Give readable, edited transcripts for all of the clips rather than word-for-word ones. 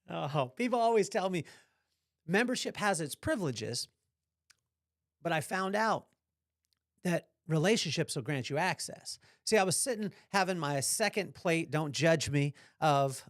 Oh, people always tell me membership has its privileges, but I found out that relationships will grant you access. See, I was sitting having my second plate, don't judge me, of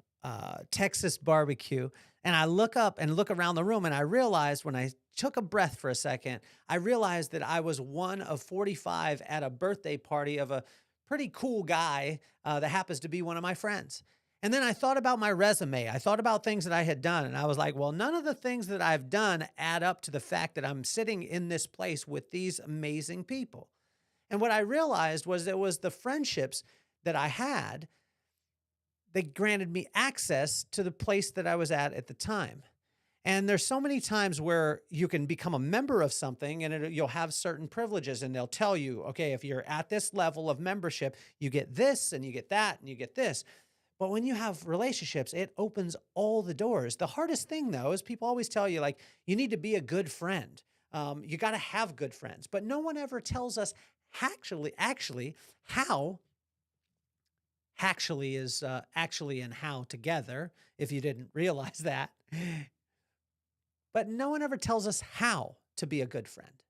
Texas barbecue. And I look up and look around the room, and I realized when I took a breath for a second, I realized that I was one of 45 at a birthday party of a pretty cool guy that happens to be one of my friends. And then I thought about my resume. I thought about things that I had done, and I was like, well, none of the things that I've done add up to the fact that I'm sitting in this place with these amazing people. And what I realized was it was the friendships that I had that granted me access to the place that I was at the time. And there's so many times where you can become a member of something and you'll have certain privileges, and they'll tell you, okay, if you're at this level of membership, you get this and you get that and you get this. But when you have relationships, it opens all the doors. The hardest thing, though, is people always tell you, like, you need to be a good friend. You got to have good friends. But no one ever tells us how. Actually is actually and how together, if you didn't realize that. But no one ever tells us how to be a good friend.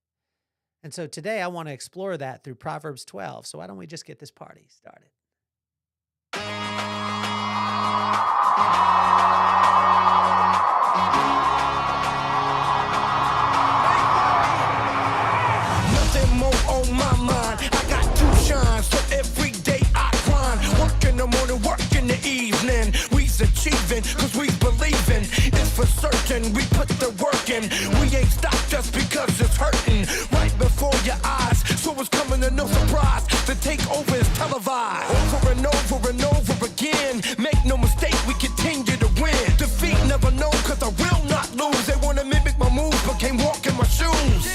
And so today I want to explore that through Proverbs 12. So why don't we just get this party started? Nothing more on my mind. I got two shines, so every day I grind. Work in the morning, work in the evening. We's achieving, cause we believing. It's for certain, we put the work in. We ain't stopped just because it's hurting. Right before your eyes, so it's coming to no surprise. The takeover is televised. Over and over and over again. Make no mistake, we continue to win. Defeat never known, cause I will not lose. They wanna mimic my moves, but can't walk in my shoes.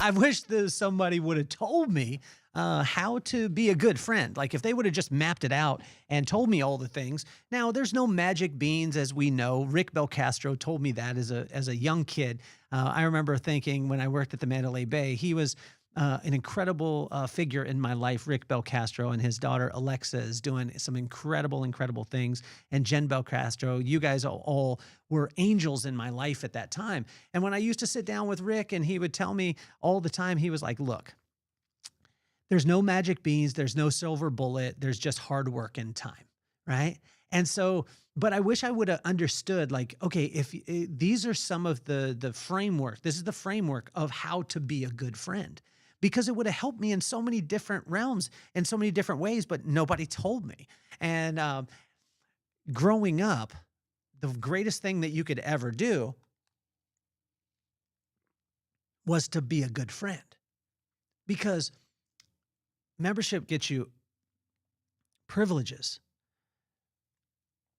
I wish that somebody would have told me how to be a good friend. Like if they would have just mapped it out and told me all the things. Now, there's no magic beans, as we know. Rick Belcastro told me that as a young kid. I remember thinking when I worked at the Mandalay Bay, he was an incredible figure in my life. Rick Belcastro and his daughter Alexa is doing some incredible things. And Jen Belcastro, you guys all were angels in my life at that time. And when I used to sit down with Rick and he would tell me all the time, he was like, look, there's no magic beans, there's no silver bullet, there's just hard work and time, right? And so, but I wish I would have understood, like, okay, if these are some of the framework, this is the framework of how to be a good friend, because it would have helped me in so many different realms and so many different ways, but nobody told me. And growing up, the greatest thing that you could ever do was to be a good friend, because membership gets you privileges,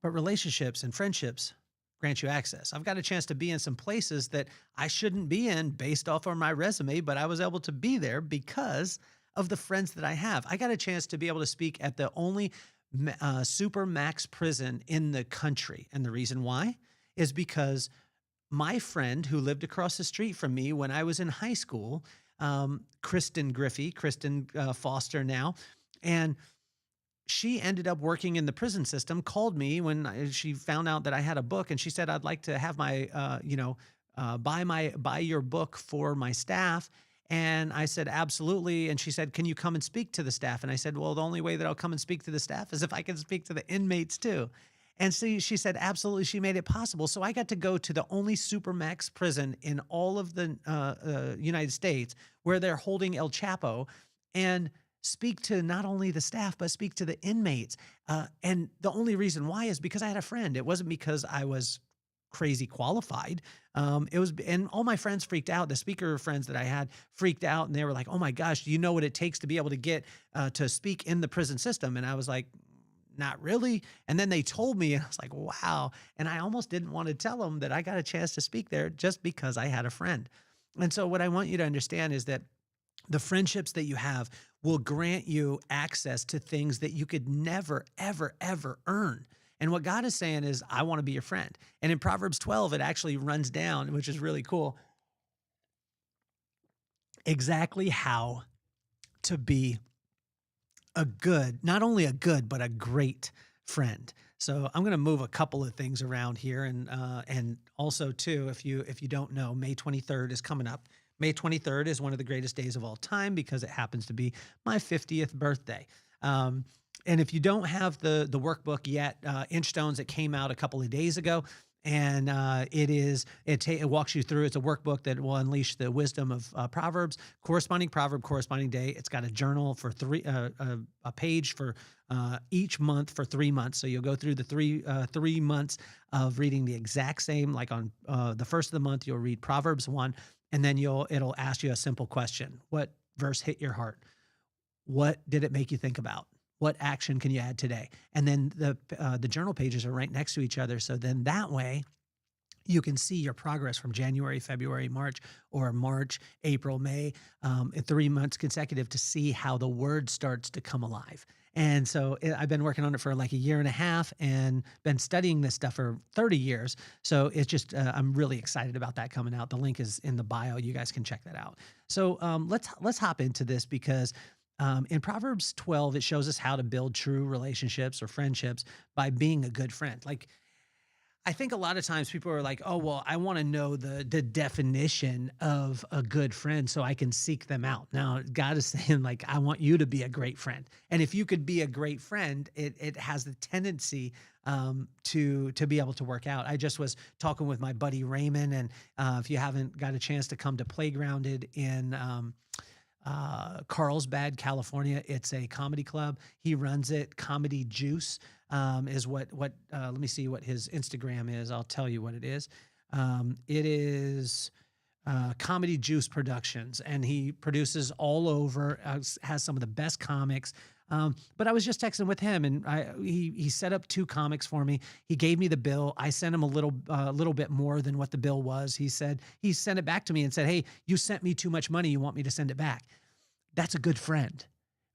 but relationships and friendships grant you access. I've got a chance to be in some places that I shouldn't be in based off of my resume, but I was able to be there because of the friends that I have. I got a chance to be able to speak at the only super max prison in the country. And the reason why is because my friend who lived across the street from me when I was in high school, Kristen Foster now, and she ended up working in the prison system, called me when she found out that I had a book, and she said, I'd like to have my, buy your book for my staff. And I said, absolutely. And she said, can you come and speak to the staff? And I said, well, the only way that I'll come and speak to the staff is if I can speak to the inmates too. And so she said, absolutely. She made it possible. So I got to go to the only supermax prison in all of the United States where they're holding El Chapo and speak to not only the staff, but speak to the inmates. And the only reason why is because I had a friend. It wasn't because I was crazy qualified. And all my friends freaked out. The speaker friends that I had freaked out, and they were like, oh my gosh, do you know what it takes to be able to get to speak in the prison system? And I was like, not really. And then they told me, and I was like, wow. And I almost didn't want to tell them that I got a chance to speak there just because I had a friend. And so what I want you to understand is that the friendships that you have will grant you access to things that you could never, ever, ever earn. And what God is saying is, I want to be your friend. And in Proverbs 12, it actually runs down, which is really cool, exactly how to be not only a good, but a great friend. So I'm going to move a couple of things around here. And also too, if you don't know, May 23rd is coming up. May 23rd is one of the greatest days of all time because it happens to be my 50th birthday. And if you don't have the workbook yet, Inchstones, it came out a couple of days ago. And it walks you through. It's a workbook that will unleash the wisdom of Proverbs, corresponding proverb, corresponding day. It's got a journal for a page for each month for 3 months. So you'll go through the 3 months of reading the exact same. Like on the first of the month, you'll read Proverbs 1, and then it'll ask you a simple question: what verse hit your heart? What did it make you think about? What action can you add today? And then the journal pages are right next to each other. So then that way you can see your progress from January, February, March, or March, April, May, in 3 months consecutive to see how the word starts to come alive. And so I've been working on it for like a year and a half and been studying this stuff for 30 years. So it's just, I'm really excited about that coming out. The link is in the bio. You guys can check that out. So let's hop into this because in Proverbs 12, it shows us how to build true relationships or friendships by being a good friend. Like, I think a lot of times people are like, oh, well, I want to know the definition of a good friend so I can seek them out. Now, God is saying, like, I want you to be a great friend. And if you could be a great friend, it has the tendency to be able to work out. I just was talking with my buddy Raymond, and if you haven't got a chance to come to Playgrounded in Carlsbad, California. It's a comedy club. He runs it. Comedy Juice is what let me see what his Instagram is. I'll tell you what it is. It is Comedy Juice Productions, and he produces all over, has some of the best comics. But I was just texting with him, and he set up 2 comics for me. He gave me the bill. I sent him a little bit more than what the bill was. He sent it back to me and said, "Hey, you sent me too much money. You want me to send it back?" That's a good friend,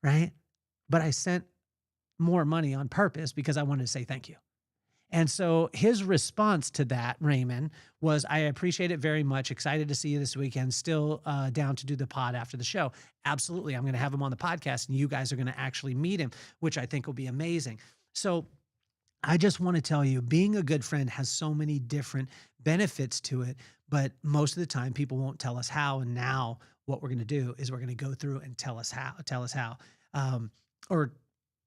right? But I sent more money on purpose because I wanted to say thank you. And so his response to that, Raymond, was, "I appreciate it very much. Excited to see you this weekend. Still down to do the pod after the show." Absolutely. I'm going to have him on the podcast, and you guys are going to actually meet him, which I think will be amazing. So I just want to tell you, being a good friend has so many different benefits to it, but most of the time people won't tell us how. And now what we're going to do is we're going to go through and tell us how, or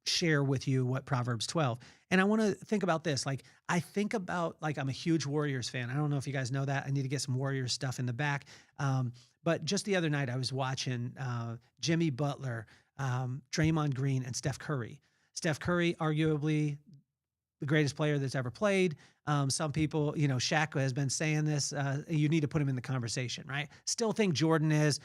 share with you what Proverbs 12. And I want to think about this. Like, I think about, like, I'm a huge Warriors fan. I don't know if you guys know that. I need to get some Warriors stuff in the back. But just the other night I was watching Jimmy Butler, Draymond Green, and Steph Curry. Steph Curry, arguably the greatest player that's ever played. Some people, Shaq has been saying this, you need to put him in the conversation, right? Still think Jordan is.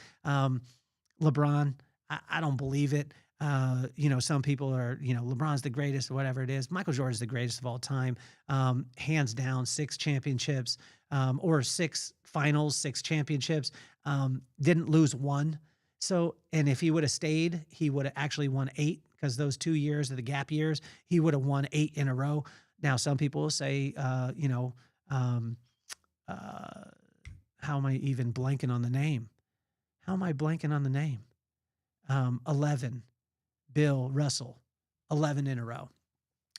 LeBron, I don't believe it. Some people are, LeBron's the greatest or whatever it is. Michael Jordan's the greatest of all time. Hands down, 6 championships, or 6 finals, 6 championships. Didn't lose 1. So, and if he would have stayed, he would have actually won 8, because those 2 years of the gap years, he would have won 8 in a row. Now, some people will say, how am I even blanking on the name? How am I blanking on the name? 11. Bill Russell, 11 in a row.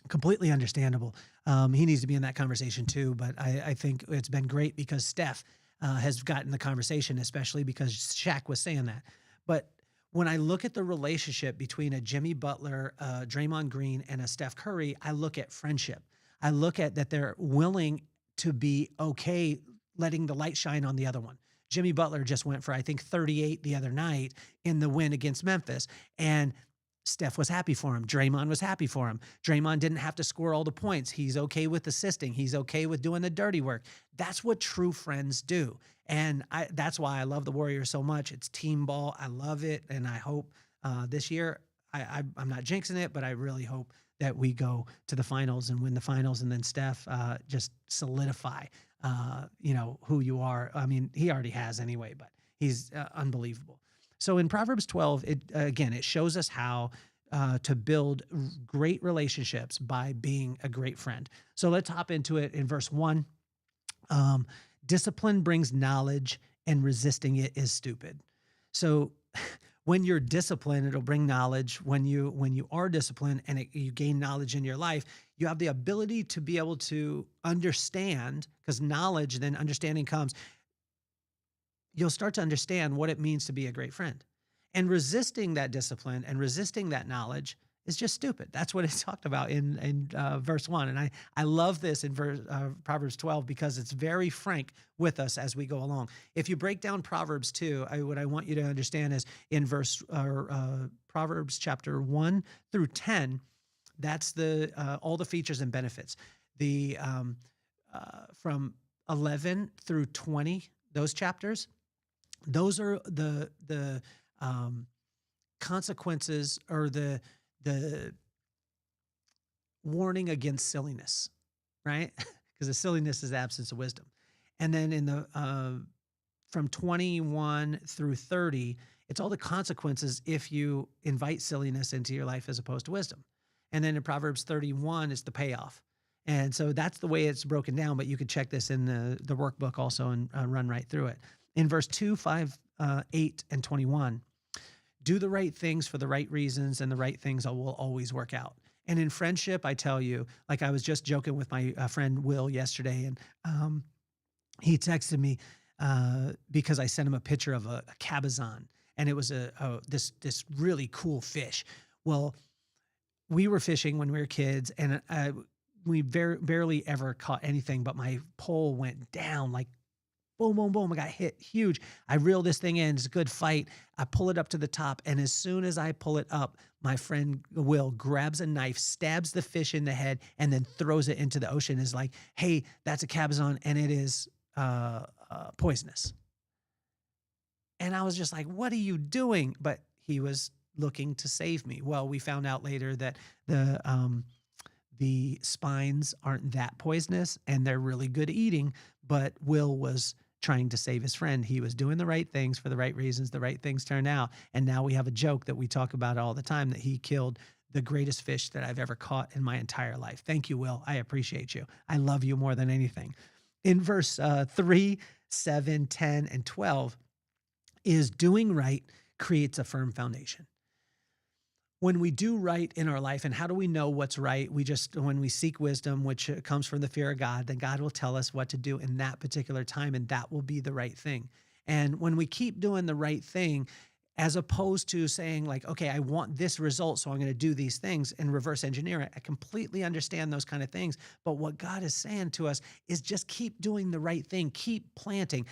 Completely understandable. He needs to be in that conversation too, but I think it's been great because Steph has gotten the conversation, especially because Shaq was saying that. But when I look at the relationship between a Jimmy Butler, Draymond Green, and a Steph Curry, I look at friendship. I look at that they're willing to be okay letting the light shine on the other one. Jimmy Butler just went for, I think, 38 the other night in the win against Memphis. And Steph was happy for him. Draymond was happy for him. Draymond didn't have to score all the points. He's okay with assisting. He's okay with doing the dirty work. That's what true friends do. And that's why I love the Warriors so much. It's team ball. I love it. And I hope this year, I'm not jinxing it, but I really hope that we go to the finals and win the finals. And then Steph just solidify, who you are. I mean, he already has anyway, but he's unbelievable. So in Proverbs 12, it shows us how to build great relationships by being a great friend. So let's hop into it in verse 1. Discipline brings knowledge, and resisting it is stupid. So When you're disciplined, it'll bring knowledge. When you are disciplined and you gain knowledge in your life, you have the ability to be able to understand, because knowledge, then understanding comes. You'll start to understand what it means to be a great friend. And resisting that discipline and resisting that knowledge is just stupid. That's what it's talked about in verse 1. And I love this in Proverbs 12 because it's very frank with us as we go along. If you break down Proverbs 2, what I want you to understand is in Proverbs chapter 1 through 10, that's all the features and benefits. From 11 through 20, those chapters, those are the consequences, or the warning against silliness, right? Because the silliness is absence of wisdom. And then from 21 through 30, it's all the consequences if you invite silliness into your life as opposed to wisdom. And then in Proverbs 31, it's the payoff. And so that's the way it's broken down, but you could check this in the workbook also and run right through it. In verse 2, 5, 8, and 21, do the right things for the right reasons, and the right things will always work out. And in friendship, I tell you, like I was just joking with my friend Will yesterday, and he texted me because I sent him a picture of a cabezon, and it was this really cool fish. Well, we were fishing when we were kids, and we barely ever caught anything, but my pole went down like boom, boom, boom. I got hit huge. I reel this thing in. It's a good fight. I pull it up to the top. And as soon as I pull it up, my friend Will grabs a knife, stabs the fish in the head, and then throws it into the ocean. Is like, hey, that's a cabezon, and it is poisonous. And I was just like, what are you doing? But he was looking to save me. Well, we found out later that the spines aren't that poisonous, and they're really good eating, but Will was trying to save his friend. He was doing the right things for the right reasons. The right things turned out. And now we have a joke that we talk about all the time, that he killed the greatest fish that I've ever caught in my entire life. Thank you, Will. I appreciate you. I love you more than anything. In verse 3, 7, 10, and 12 is doing right creates a firm foundation. When we do right in our life, and how do we know what's right? When we seek wisdom, which comes from the fear of God, then God will tell us what to do in that particular time, and that will be the right thing. And when we keep doing the right thing, as opposed to saying like, okay, I want this result, so I'm going to do these things and reverse engineer it. I completely understand those kind of things. But what God is saying to us is just keep doing the right thing. Keep planting.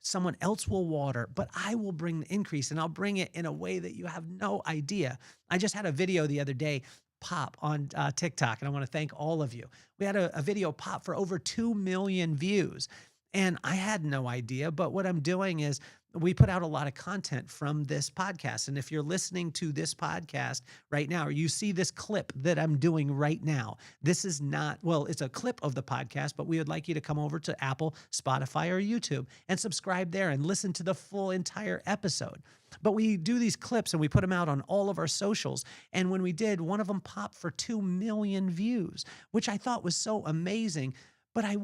Someone else will water, but I will bring the increase, and I'll bring it in a way that you have no idea. I just had a video the other day pop on TikTok, and I want to thank all of you. We had a video pop for over 2 million views, and I had no idea, but what I'm doing is we put out a lot of content from this podcast. And if you're listening to this podcast right now, or you see this clip that I'm doing right now, this is not, well, it's a clip of the podcast, but we would like you to come over to Apple, Spotify, or YouTube and subscribe there and listen to the full entire episode. But we do these clips and we put them out on all of our socials. And when we did, one of them popped for 2 million views, which I thought was so amazing. But I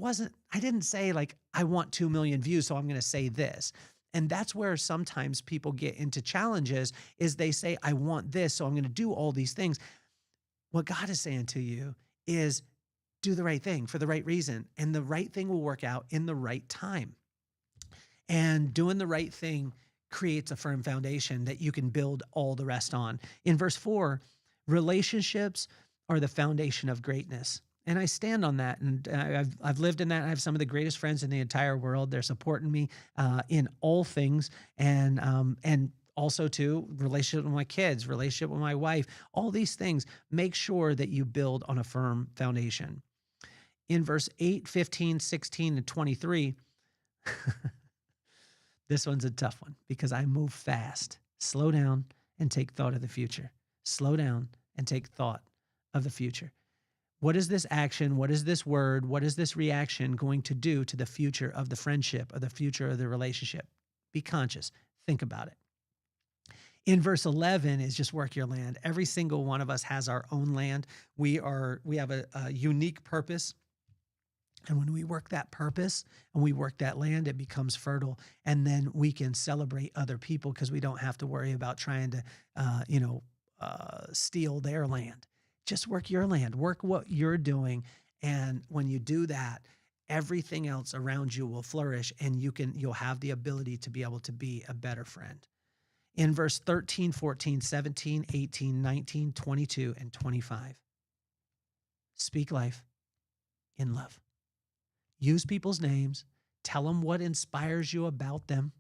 didn't say like, I want 2 million views, so I'm going to say this. And that's where sometimes people get into challenges, is they say, I want this, so I'm going to do all these things. What God is saying to you is do the right thing for the right reason, and the right thing will work out in the right time. And doing the right thing creates a firm foundation that you can build all the rest on. In verse 4, relationships are the foundation of greatness. And I stand on that, and I've lived in that. I have some of the greatest friends in the entire world. They're supporting me in all things, and also too, relationship with my kids, relationship with my wife, all these things. Make sure that you build on a firm foundation. In verse 8, 15, 16, and 23, this one's a tough one because I move fast. Slow down and take thought of the future. Slow down and take thought of the future. What is this action? What is this word? What is this reaction going to do to the future of the friendship or the future of the relationship? Be conscious. Think about it. In verse 11 is just work your land. Every single one of us has our own land. We have a unique purpose And when we work that purpose and we work that land, it becomes fertile. And then we can celebrate other people because we don't have to worry about trying to, steal their land. Just work your land, work what you're doing. And when you do that, everything else around you will flourish, and you'll have the ability to be able to be a better friend. In verse 13, 14, 17, 18, 19, 22, and 25, speak life in love. Use people's names. Tell them what inspires you about them.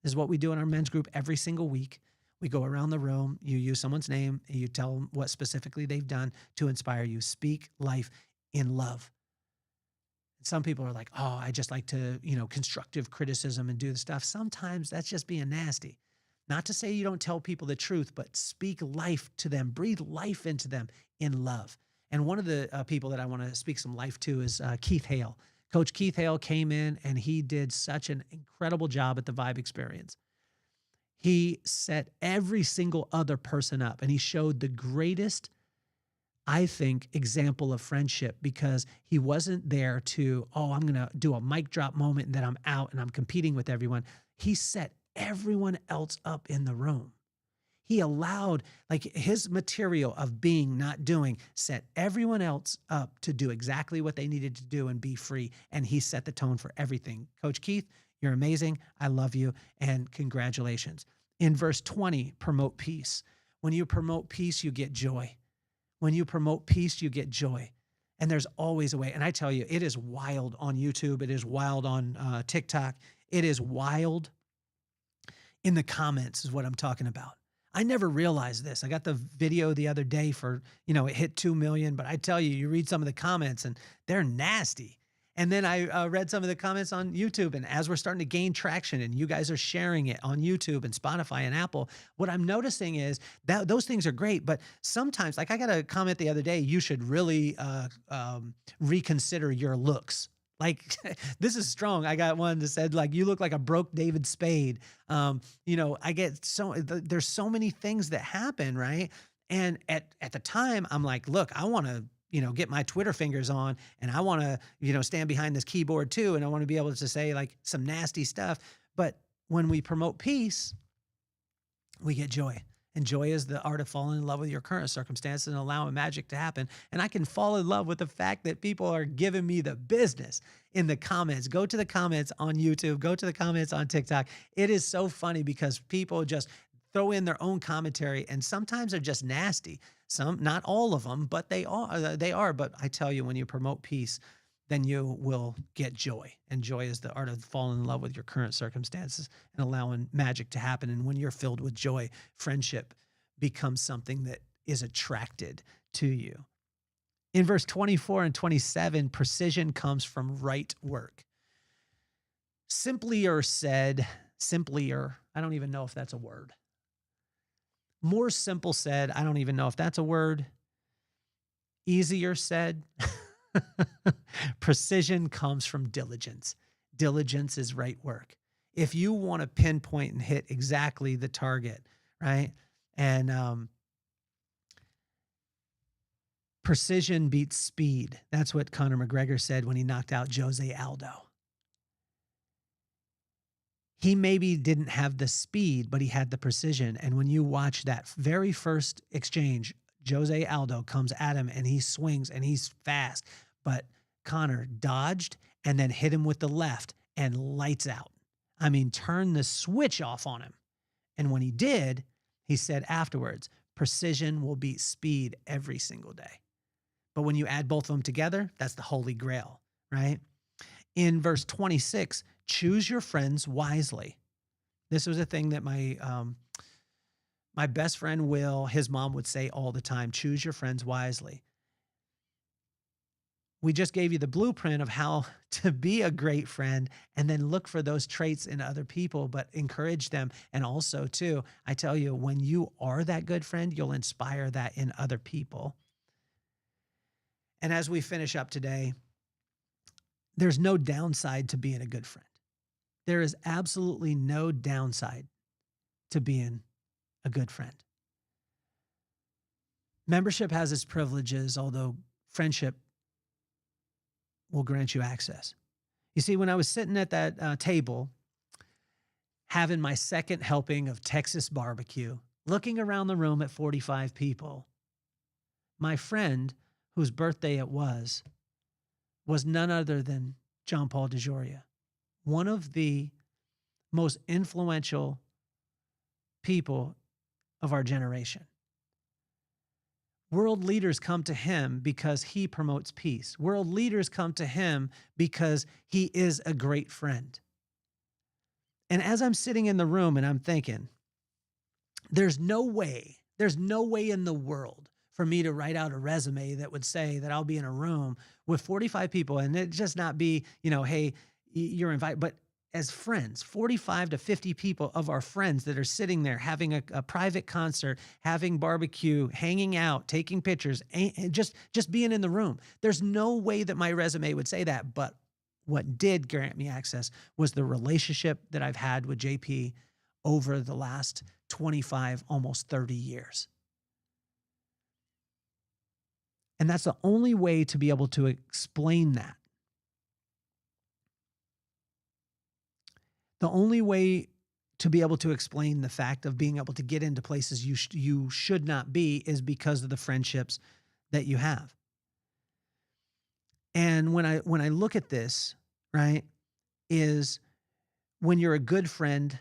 This is what we do in our men's group every single week. We go around the room. You use someone's name, and you tell them what specifically they've done to inspire you. Speak life in love. Some people are like, oh, I just like to, constructive criticism and do the stuff. Sometimes that's just being nasty. Not to say you don't tell people the truth, but speak life to them. Breathe life into them in love. And one of the people that I want to speak some life to is Keith Hale. Coach Keith Hale came in and he did such an incredible job at the Vibe Experience. He set every single other person up, and he showed the greatest, I think, example of friendship, because he wasn't there to, I'm going to do a mic drop moment and then I'm out and I'm competing with everyone. He set everyone else up in the room. He allowed, his material of being, not doing, set everyone else up to do exactly what they needed to do and be free. And he set the tone for everything. Coach Keith, you're amazing. I love you. And congratulations. In verse 20, promote peace. When you promote peace, you get joy. When you promote peace, you get joy. And there's always a way. And I tell you, it is wild on YouTube. It is wild on TikTok. It is wild in the comments is what I'm talking about. I never realized this. I got the video the other day for, it hit 2 million, but I tell you, you read some of the comments and they're nasty. And then I read some of the comments on YouTube, and as we're starting to gain traction and you guys are sharing it on YouTube and Spotify and Apple, what I'm noticing is that those things are great, but sometimes, I got a comment the other day, you should really reconsider your looks. This is strong. I got one that said, you look like a broke David Spade. I get there's so many things that happen, right? And at the time, I'm like, look, I want to, get my Twitter fingers on, and I want to, stand behind this keyboard too. And I want to be able to say some nasty stuff. But when we promote peace, we get joy. And joy is the art of falling in love with your current circumstances and allowing magic to happen. And I can fall in love with the fact that people are giving me the business in the comments. Go to the comments on YouTube. Go to the comments on TikTok. It is so funny because people just throw in their own commentary, and sometimes they're just nasty. Some, not all of them, but they are. But I tell you, when you promote peace, then you will get joy. And joy is the art of falling in love with your current circumstances and allowing magic to happen. And when you're filled with joy, friendship becomes something that is attracted to you. In verse 24 and 27, precision comes from right work. Simpler, I don't even know if that's a word. More simple said, I don't even know if that's a word. Easier said, precision comes from diligence. Diligence is right work. If you want to pinpoint and hit exactly the target, right? And precision beats speed. That's what Conor McGregor said when he knocked out Jose Aldo. He maybe didn't have the speed, but he had the precision. And when you watch that very first exchange, Jose Aldo comes at him and he swings and he's fast, but Conor dodged and then hit him with the left and lights out. I mean, turn the switch off on him. And when he did, he said afterwards, precision will beat speed every single day. But when you add both of them together, that's the holy grail, right? In verse 26, choose your friends wisely. This was a thing that my best friend Will, his mom would say all the time, choose your friends wisely. We just gave you the blueprint of how to be a great friend and then look for those traits in other people, but encourage them. And also too, I tell you, when you are that good friend, you'll inspire that in other people. And as we finish up today, there's no downside to being a good friend. There is absolutely no downside to being a good friend. Membership has its privileges, although friendship will grant you access. You see, when I was sitting at that table, having my second helping of Texas barbecue, looking around the room at 45 people, my friend, whose birthday it was none other than John Paul DeJoria, one of the most influential people of our generation. World leaders come to him because he promotes peace. World leaders come to him because he is a great friend. And as I'm sitting in the room and I'm thinking, there's no way in the world for me to write out a resume that would say that I'll be in a room with 45 people and it just not be, hey, you're invited, but as friends, 45 to 50 people of our friends that are sitting there having a private concert, having barbecue, hanging out, taking pictures, and just being in the room. There's no way that my resume would say that, but what did grant me access was the relationship that I've had with JP over the last 25, almost 30 years. And that's the only way to be able to explain that. The only way to be able to explain the fact of being able to get into places you should not be is because of the friendships that you have. And when I look at this, right, is when you're a good friend,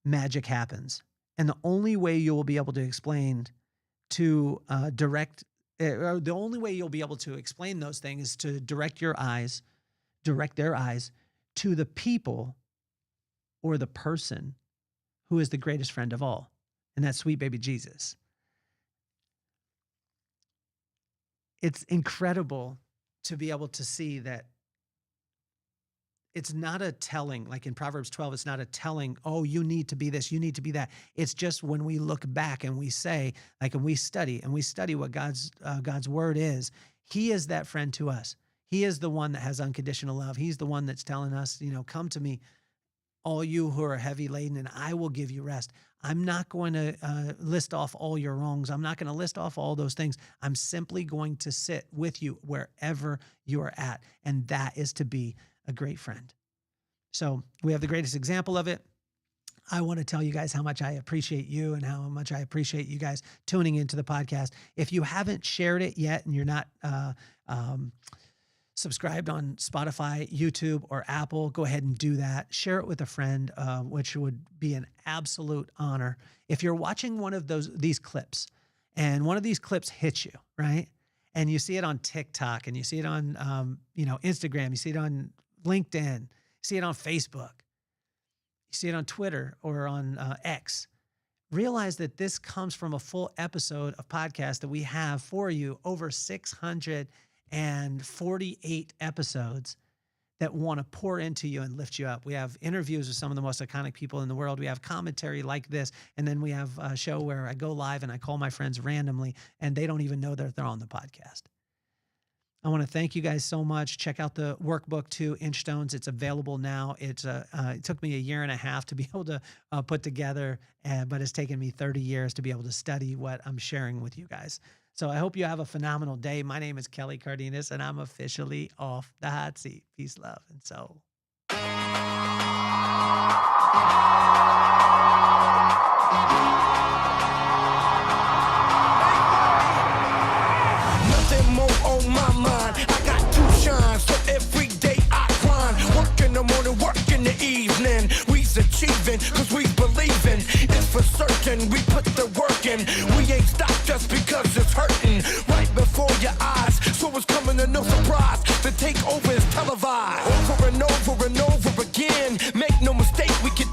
magic happens. And the only way you will be able to explain to the only way you'll be able to explain those things is to direct their eyes to the people or the person who is the greatest friend of all, and that's sweet baby Jesus. It's incredible to be able to see that it's not a telling, like in Proverbs 12, it's not a telling, oh, you need to be this, you need to be that. It's just when we look back and we say, like, and we study what God's word is, he is that friend to us. He is the one that has unconditional love. He's the one that's telling us, come to me, all you who are heavy laden, and I will give you rest. I'm not going to list off all your wrongs. I'm not going to list off all those things. I'm simply going to sit with you wherever you are at, and that is to be a great friend. So we have the greatest example of it. I want to tell you guys how much I appreciate you and how much I appreciate you guys tuning into the podcast. If you haven't shared it yet and you're not subscribed on Spotify, YouTube, or Apple, go ahead and do that. Share it with a friend, which would be an absolute honor. If you're watching one of these clips and one of these clips hits you, right? And you see it on TikTok and you see it on Instagram, you see it on LinkedIn, you see it on Facebook, you see it on Twitter or on X, realize that this comes from a full episode of podcast that we have for you, over 648 episodes that want to pour into you and lift you up. We have interviews with some of the most iconic people in the world. We have commentary like this. And then we have a show where I go live and I call my friends randomly and they don't even know that they're on the podcast. I want to thank you guys so much. Check out the workbook too, Inchstones. It's available now. It took me a year and a half to be able to put together, but it's taken me 30 years to be able to study what I'm sharing with you guys. So I hope you have a phenomenal day. My name is Kelly Cardenas, and I'm officially off the hot seat. Peace, love, and soul. Nothing more on my mind. I got to shine, so every day I grind. Work in the morning, work in the evening. We's achieving, cause we believing. It's for certain, we put the work in. We ain't stopped just because it's hurting. Right before your eyes, so it's coming to no surprise. The takeover is televised. Over and over and over again. Make no mistake, we can